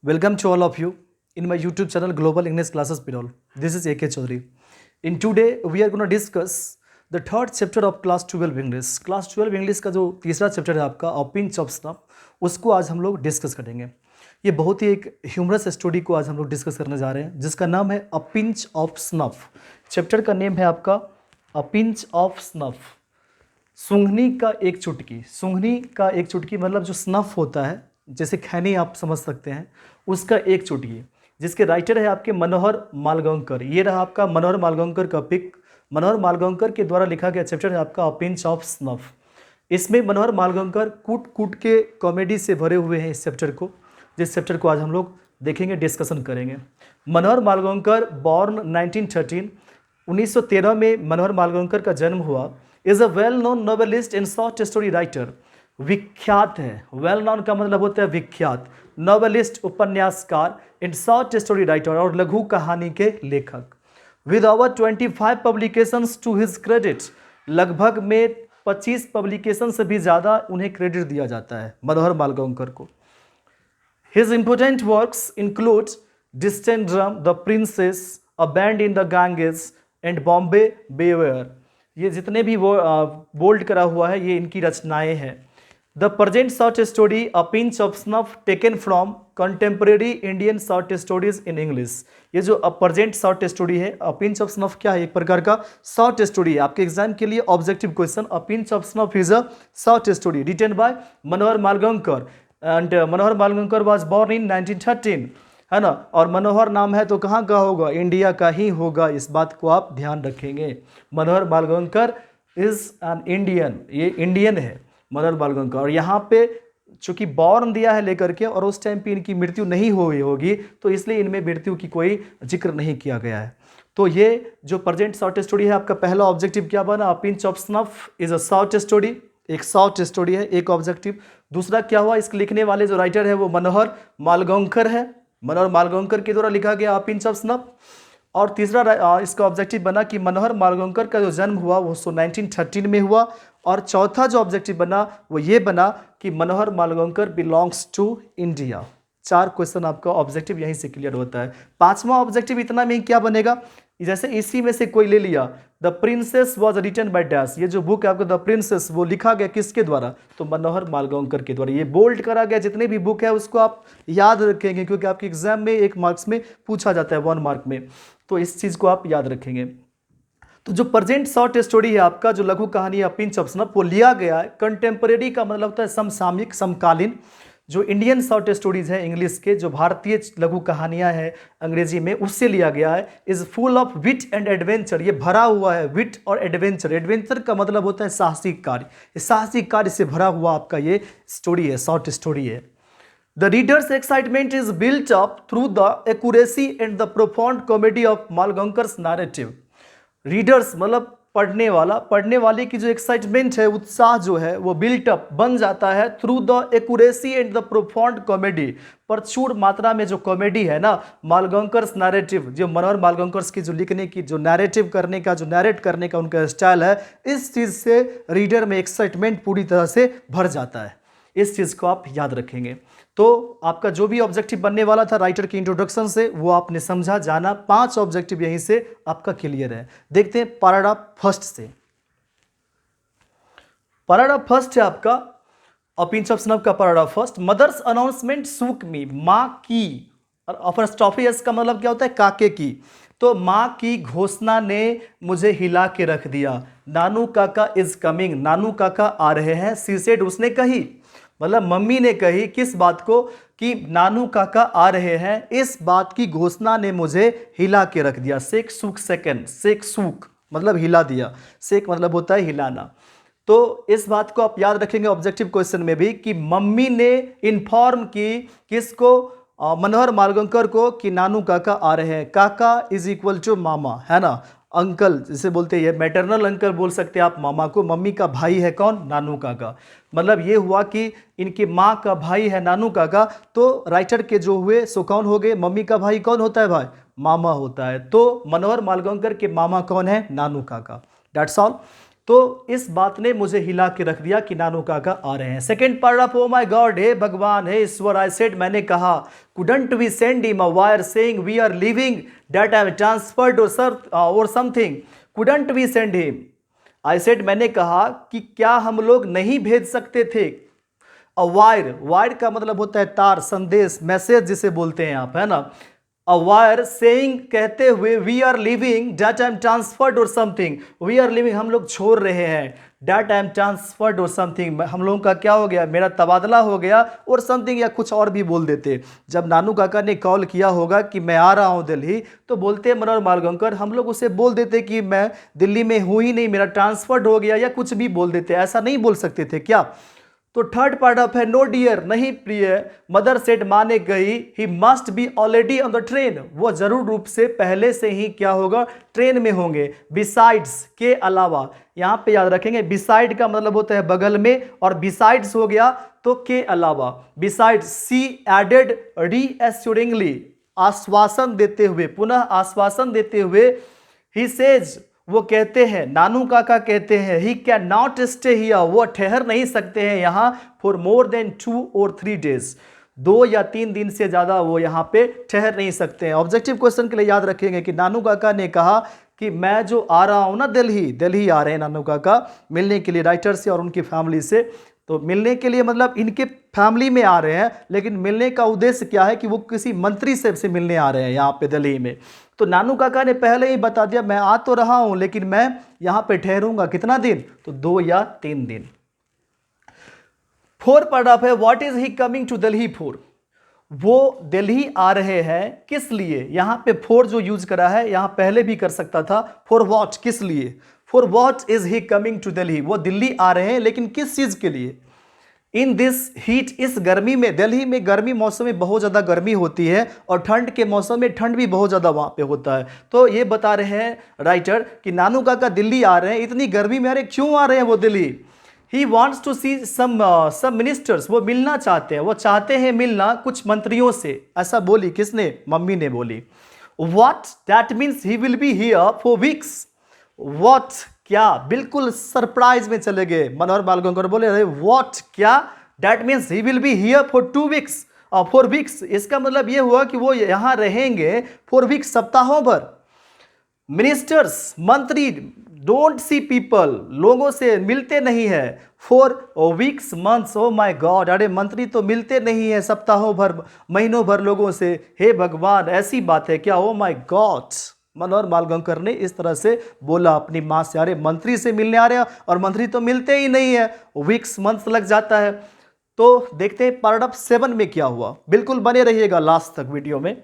Welcome to all of you in my YouTube channel Global English Classes Pirol. This is AK Chaudhary. In today we are going to discuss the third chapter of class 12 English. Class 12 English का जो तीसरा chapter है आपका अ pinch of snuff, उसको आज हम लोग discuss करेंगे। ये बहुत ही एक ह्यूमरस स्टोरी को आज हम लोग डिस्कस करने जा रहे हैं जिसका नाम है अ पिंच ऑफ स्नफ। चैप्टर का नेम है आपका अ पिंच ऑफ स्नफ। सूंघनी का एक चुटकी। सूंघनी का एक चुटकी मतलब जो स्नफ होता है, जैसे खैनी आप समझ सकते हैं, उसका एक चुटकी, जिसके राइटर है आपके मनोहर मालगांवकर। ये रहा आपका मनोहर मालगांवकर का पिक। मनोहर मालगांवकर के द्वारा लिखा गया चैप्टर है आपका अ पिंच ऑफ स्नफ। इसमें मनोहर मालगांवकर कूट कूट के कॉमेडी से भरे हुए हैं इस चैप्टर को, जिस चैप्टर को आज हम लोग देखेंगे, डिस्कशन करेंगे। मनोहर मालगांवकर बॉर्न 1913, 1913 में मनोहर मालगांवकर का जन्म हुआ। Is a well known novelist and short story writer. विख्यात है, वेल नोन का मतलब होता है विख्यात, नोवेलिस्ट उपन्यासकार, एंड शॉर्ट स्टोरी राइटर और लघु कहानी के लेखक। With over 25 publications to his credit, लगभग में 25 पब्लिकेशन से भी ज़्यादा उन्हें क्रेडिट दिया जाता है मनोहर मालगांवकर को। His important works include Distant Drum, The Princess, A Band in the Ganges and Bombay Beware। ये जितने भी वो बोल्ड करा हुआ है, ये इनकी रचनाएं हैं। The present short story a pinch of snuff taken from contemporary Indian short stories in English. ये जो प्रेजेंट शॉर्ट स्टोरी है, अ पिंच ऑफ स्नफ क्या है? एक प्रकार का शॉर्ट स्टोरी है। आपके एग्जाम के लिए objective question, a pinch of snuff is a short story written by Manohar Malgaonkar and Manohar Malgaonkar was born in 1913, है ना। और मनोहर नाम है तो कहाँ का होगा? इंडिया का ही होगा। इस बात को आप ध्यान रखेंगे। मनोहर मालगांवकर इज एन इंडियन, ये इंडियन है मनोहर मालगांवकर। और यहाँ पे चूंकि बॉर्न दिया है लेकर के, और उस टाइम पे इनकी मृत्यु नहीं हुई होगी, तो इसलिए इनमें मृत्यु की कोई जिक्र नहीं किया गया है। तो ये जो प्रेजेंट शॉर्ट स्टोरी है, आपका पहला ऑब्जेक्टिव क्या बना? अ pinch of snuff is a short story, एक शॉर्ट स्टोरी है, एक ऑब्जेक्टिव। दूसरा क्या हुआ? इसके लिखने वाले जो राइटर है वो मनोहर मालगांवकर है, मनोहर मालगांवकर के द्वारा लिखा गया अ पिंच ऑफ स्नफ। और तीसरा इसका ऑब्जेक्टिव बना कि मनोहर मालगांवकर का जो जन्म हुआ वो 1913 में हुआ। और चौथा जो ऑब्जेक्टिव बना वो ये बना कि Manohar Malgonkar belongs to India. 4 question आपका ऑब्जेक्टिव यहीं से क्लियर होता है। पांचवा ऑब्जेक्टिव इतना में क्या बनेगा? जैसे इसी में से कोई ले लिया, the princess was written by dash. ये जो बुक है आपका द प्रिंसेस, वो लिखा गया किसके द्वारा? तो मनोहर मालगांवकर के द्वारा। ये बोल्ड करा गया। जितने भी बुक है उसको आप याद रखेंगे, क्योंकि आपके एग्जाम में 1 मार्क्स में पूछा जाता है, 1 मार्क में, तो इस चीज़ को आप याद रखेंगे। तो जो प्रेजेंट शॉर्ट स्टोरी है आपका, जो लघु कहानी अ पिंच ऑफ स्नफ, वो लिया गया है कंटेम्परेरी का मतलब होता है समसामयिक, समकालीन। जो इंडियन शॉर्ट स्टोरीज है इंग्लिश के, जो भारतीय लघु कहानियां हैं अंग्रेजी में, उससे लिया गया है। Is full of wit and adventure. ये भरा हुआ है विट और एडवेंचर। एडवेंचर का मतलब होता है साहसिक कार्य। ये साहसिक कार्य से भरा हुआ आपका ये स्टोरी है, शॉर्ट स्टोरी है। The reader's excitement is built up through the accuracy and the profound comedy of Malgaonkar's narrative। Readers मतलब पढ़ने वाला, पढ़ने वाले की जो एक्साइटमेंट है, उत्साह जो है, वो बिल्ट अप बन जाता है through the accuracy and the profound comedy. प्रचुर मात्रा में जो कॉमेडी है ना, मालगांवकर्स नैरेटिव, जो मनोहर मालगांवकर्स की जो लिखने की, जो नैरेटिव करने का, जो नैरेट करने का उनका स्टाइल है, इस चीज़ से रीडर में एक्साइटमेंट पूरी तरह से भर जाता है। इस चीज़ को आप याद रखेंगे। तो आपका जो भी ऑब्जेक्टिव बनने वाला था राइटर के इंट्रोडक्शन से, वो आपने समझा, जाना। 5 ऑब्जेक्टिव यहीं से आपका क्लियर है। देखते हैं पैराग्राफ फर्स्ट से। पैराग्राफ फर्स्ट है आपका अ पिंच ऑफ स्नफ का पैराग्राफ फर्स्ट। मदर्स अनाउंसमेंट सूक मी। माँ की, और अपॉस्ट्रोफी का मतलब क्या होता है? काके की। तो माँ की घोषणा ने मुझे हिला के रख दिया। नानू काका इज कमिंग। नानू काका आ रहे हैं। शी सेड, उसने कही, मतलब मम्मी ने कही, किस बात को? कि नानू काका आ रहे हैं। इस बात की घोषणा ने मुझे हिला के रख दिया। सेक सूक सेकंड, सेक सूक मतलब हिला दिया, सेक मतलब होता है हिलाना। तो इस बात को आप याद रखेंगे ऑब्जेक्टिव क्वेश्चन में भी, कि मम्मी ने इन्फॉर्म की किसको? मनोहर मालगांवकर को, कि नानू काका आ रहे हैं। काका इज इक्वल टू मामा, है ना, अंकल जिसे बोलते हैं, मैटरनल अंकल बोल सकते हैं आप मामा को। मम्मी का भाई है कौन? नानू काका। मतलब ये हुआ कि इनकी माँ का भाई है नानू काका। तो राइटर के जो हुए सो कौन हो गए? मम्मी का भाई कौन होता है भाई? मामा होता है। तो मनोहर मालगांवकर के मामा कौन है? नानू काका। That's all. तो इस बात ने मुझे हिला के रख दिया कि नानू काका आ रहे हैं। Second paragraph, oh my god, हे भगवान, हे ईश्वर, आई सेड, मैंने कहा, couldn't we send him a wire saying we are living that I transferred और something, couldn't we send him. I said, मैंने कहा कि क्या हम लोग नहीं भेज सकते थे अ वायर, वायर का मतलब होता है तार, संदेश, मैसेज जिसे बोलते हैं आप, है ना, अ वायर सेइंग कहते हुए we are living date I am transferred और समथिंग, वी आर लिविंग हम लोग छोड़ रहे हैं, डेट आई एम ट्रांसफर्ड और समथिंग हम लोगों का क्या हो गया, मेरा तबादला हो गया और समथिंग, या कुछ और भी बोल देते। जब नानू काका ने कॉल किया होगा कि मैं आ रहा हूं दिल्ली, तो बोलते मनोहर मालगांवकर, हम लोग उसे बोल देते कि मैं दिल्ली में हूं ही नहीं, मेरा ट्रांसफर्ड हो गया, या कुछ भी बोल देते। ऐसा नहीं बोल सकते थे क्या? तो थर्ड पैराग्राफ है, नो डियर, नहीं प्रिय, मदर सेड, माँ ने कही, he must be already on the train, वो जरूर रूप से पहले से ही क्या होगा, ट्रेन में होंगे। बिसाइड्स, के अलावा, यहां पे याद रखेंगे बिसाइड का मतलब होता है बगल में, और बिसाइड्स हो गया तो के अलावा। बिसाइड्स, सी एडेड रीएश्योरिंगली, आश्वासन देते हुए, पुनः आश्वासन देते हुए, ही सेज, वो कहते हैं, नानू काका कहते हैं, he can not stay here, वो ठहर नहीं सकते हैं यहाँ फॉर मोर देन 2 और 3 डेज, 2 या 3 दिन से ज़्यादा वो यहाँ पे ठहर नहीं सकते हैं। ऑब्जेक्टिव क्वेश्चन के लिए याद रखेंगे कि नानू काका ने कहा कि मैं जो आ रहा हूँ ना दिल्ली आ रहे हैं नानू काका मिलने के लिए राइटर से और उनकी फैमिली से। तो मिलने के लिए मतलब इनके फैमिली में आ रहे हैं, लेकिन मिलने का उद्देश्य क्या है कि वो किसी मंत्री से मिलने आ रहे हैं यहाँ पे दिल्ली में। तो नानू काका ने पहले ही बता दिया, मैं आ तो रहा हूं लेकिन मैं यहां पे ठहरूंगा कितना दिन, तो 2 या 3 दिन। फोर पैराग्राफ है, what is he coming to Delhi for, वो दिल्ली आ रहे हैं किस लिए। यहां पे फॉर जो यूज करा है, यहां पहले भी कर सकता था, फॉर व्हाट, किस लिए, for what is he coming to Delhi, वो दिल्ली आ रहे हैं लेकिन किस चीज के लिए। इन दिस हीट, इस गर्मी में, दिल्ली में गर्मी मौसम में बहुत ज़्यादा गर्मी होती है और ठंड के मौसम में ठंड भी बहुत ज़्यादा वहाँ पे होता है। तो ये बता रहे हैं राइटर कि नानू काका दिल्ली आ रहे हैं इतनी गर्मी में, अरे क्यों आ रहे हैं वो Delhi. He wants to see some ministers, वो मिलना चाहते हैं, वो चाहते हैं मिलना कुछ मंत्रियों से। ऐसा बोली किसने, मम्मी ने बोली। What, that means he will be here for weeks. What, क्या, बिल्कुल सरप्राइज में चले गए मनोहर मालगांवकर, बोले अरे व्हाट, क्या, that means he will be here for 2 weeks, 4 weeks, इसका मतलब ये हुआ कि वो यहां रहेंगे 4 वीक्स, सप्ताहों भर। मिनिस्टर्स, मंत्री, डोंट सी पीपल, लोगों से मिलते नहीं है, for weeks, months, O my God, अरे मंत्री तो मिलते नहीं है सप्ताहों भर, महीनों भर लोगों से, हे भगवान, ऐसी बात है क्या, ओ माय गॉड। मनोहर मालगांवकर ने इस तरह से बोला अपनी मां से, अरे मंत्री से मिलने आ रहे हैं और मंत्री तो मिलते ही नहीं है, वीक्स, मंथ्स लग जाता है। तो देखते हैं पैराग्राफ 7 में क्या हुआ, बिल्कुल बने रहिएगा लास्ट तक वीडियो में।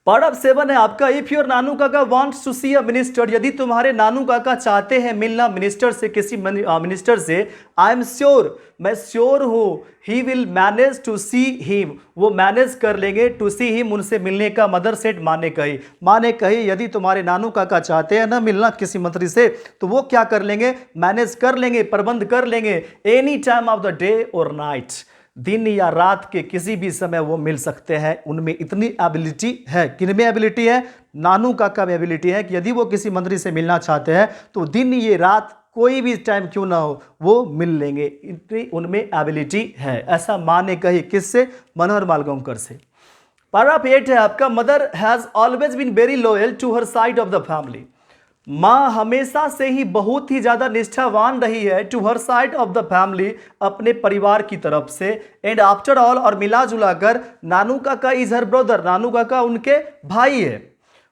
पैराग्राफ 7 है आपका, if your Nanu Kaka wants to see a minister, यदि तुम्हारे नानू काका चाहते हैं मिलना मिनिस्टर से, किसी मिनिस्टर से, आई एम श्योर, मैं श्योर हूं, he will manage to see him, वो मैनेज कर लेंगे टू सी हिम, उनसे मिलने का। मदर सेड, माँ ने कही, माँ ने कही यदि तुम्हारे नानू काका चाहते हैं ना मिलना किसी मंत्री से, तो वो क्या कर लेंगे, मैनेज कर लेंगे, प्रबंध कर लेंगे, any time of the day और नाइट, दिन या रात के किसी भी समय वो मिल सकते हैं। उनमें इतनी एबिलिटी है, किनमें एबिलिटी है, नानू काका में एबिलिटी है कि यदि वो किसी मंत्री से मिलना चाहते हैं तो दिन ये रात कोई भी टाइम क्यों ना हो वो मिल लेंगे, इतनी उनमें एबिलिटी है। ऐसा माँ ने कही, किससे, मनोहर मालगांवकर से। पैराग्राफ 8 है आपका, mother has always been very loyal to her side of the family, माँ हमेशा से ही बहुत ही ज्यादा निष्ठावान रही है to her side of the family, अपने परिवार की तरफ से। एंड आफ्टर ऑल, और मिला जुला कर, नानू काका इज हर ब्रदर, नानू काका उनके भाई है।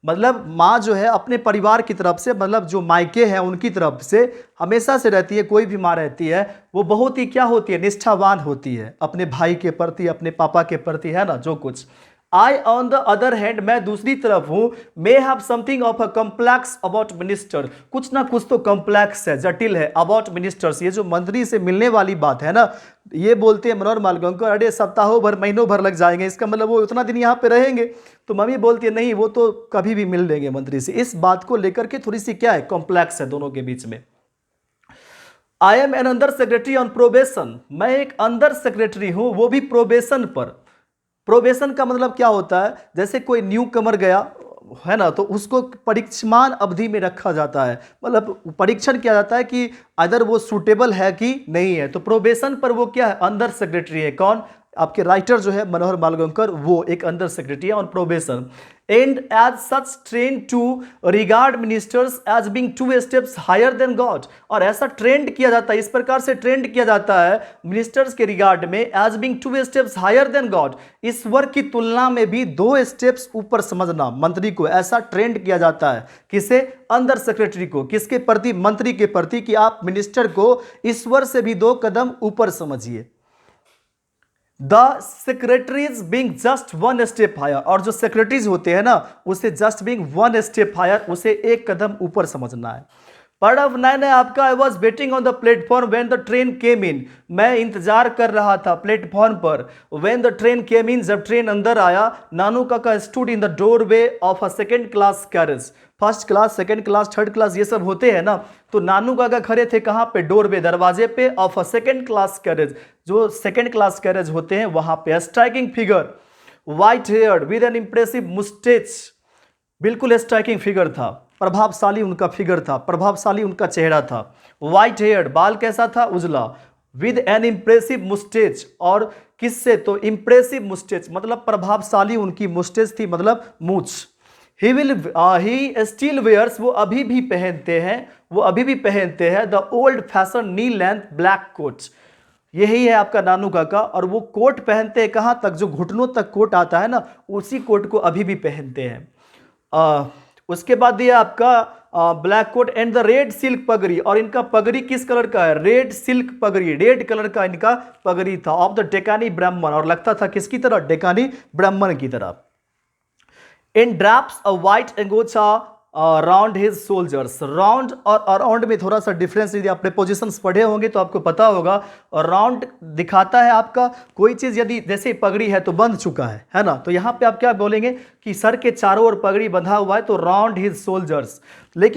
मतलब माँ जो है अपने परिवार की तरफ से, मतलब जो मायके हैं उनकी तरफ से हमेशा से रहती है, कोई भी माँ रहती है वो बहुत ही क्या होती है, निष्ठावान होती है अपने भाई के प्रति, अपने पापा के प्रति, है ना, जो कुछ। आई ऑन द अदर हैंड, मैं दूसरी तरफ हूं, may have something of a complex about minister, कुछ ना कुछ तो कॉम्प्लेक्स है, जटिल है अबाउट मिनिस्टर्स, ये जो मंत्री से मिलने वाली बात है ना, ये बोलते हैं मनोहर मालगांवकर, अरे सप्ताहों भर, महीनों भर लग जाएंगे, इसका मतलब वो उतना दिन यहाँ पे रहेंगे। तो मम्मी बोलती है नहीं, वो तो कभी भी मिल लेंगे मंत्री से। इस बात को लेकर के थोड़ी सी क्या है, कॉम्प्लेक्स है दोनों के बीच में। I am an under secretary on probation, मैं एक अंडर सेक्रेटरी हूं, वो भी प्रोबेशन पर। प्रोबेशन का मतलब क्या होता है, जैसे कोई न्यू कमर गया है ना, तो उसको परीक्षमान अवधि में रखा जाता है, मतलब परीक्षण किया जाता है कि अदर वो सूटेबल है कि नहीं है। तो प्रोबेशन पर वो क्या है, अंडर सेक्रेटरी है। कौन, आपके राइटर जो है मनोहर मालगोंकर, वो एक अंडर सेक्रेटरी है on probation. And as such train to regard ministers as being 2 steps higher than god, और ऐसा ट्रेंड किया जाता है, इस प्रकार से ट्रेंड किया जाता है मिनिस्टर्स के रिगार्ड में, as being 2 steps higher than god, ईश्वर की तुलना में भी 2 स्टेप्स ऊपर समझना मंत्री को, ऐसा ट्रेंड किया जाता है। किसे, अंडर सेक्रेटरी को, किसके प्रति, मंत्री के प्रति, कि आप मिनिस्टर को ईश्वर से भी 2 कदम ऊपर समझिए। The secretaries being just 1 step higher, और जो सेक्रेटरीज होते हैं ना, उसे जस्ट बीइंग 1 स्टेप हायर, उसे 1 कदम ऊपर समझना है। पार्ट ऑफ 9 है आपका, I was waiting on the platform when the train came in, मैं इंतजार कर रहा था प्लेटफॉर्म पर, when the train came in, जब ट्रेन अंदर आया। Nanu Kaka stood in the doorway of a 2nd class carriage, 1st class, 2nd class, 3rd class ये सब होते हैं ना, तो नानू काका खड़े थे कहाँ पे, डोरवे, दरवाजे पे, of a 2nd class carriage, जो 2nd क्लास कैरेज होते हैं वहां पे। Striking figure, white haired with an impressive moustache, बिल्कुल स्ट्राइकिंग फिगर था, प्रभावशाली उनका फिगर था, प्रभावशाली उनका चेहरा था। व्हाइट हेयर्ड, बाल कैसा था, उजला, विद एन इंप्रेसिव मुस्टेच, और किससे, तो इंप्रेसिव मुस्टेच, मतलब प्रभावशाली उनकी मुस्टेच थी, मतलब मूछ। ही स्टिल वेयर्स, वो अभी भी पहनते हैं, वो अभी भी पहनते हैं, the old fashion knee length black coat, यही है आपका नानू काका, और वो कोट पहनते हैं कहाँ तक, जो घुटनों तक कोट आता है ना, उसी कोट को अभी भी पहनते हैं। उसके बाद दिया आपका black coat and the red silk pagri, और इनका पगड़ी किस कलर का है, रेड सिल्क पगड़ी, रेड कलर का इनका पगड़ी था, ऑफ द डेकानी ब्राह्मण, और लगता था किसकी तरह, डेकानी ब्राह्मण की तरह। In drapes a white angochha round his shoulders, round और अराउंड में थोड़ा सा डिफरेंस, यदि आप प्रीपोजिशंस पढ़े होंगे तो आपको पता होगा। राउंड दिखाता है आपका कोई चीज, यदि जैसे पगड़ी है तो बंध चुका है ना, तो यहां पे आप क्या बोलेंगे कि सर के चारों ओर पगड़ी बंधा हुआ है, तो राउंड हिज सोल्जर्स। लेकिन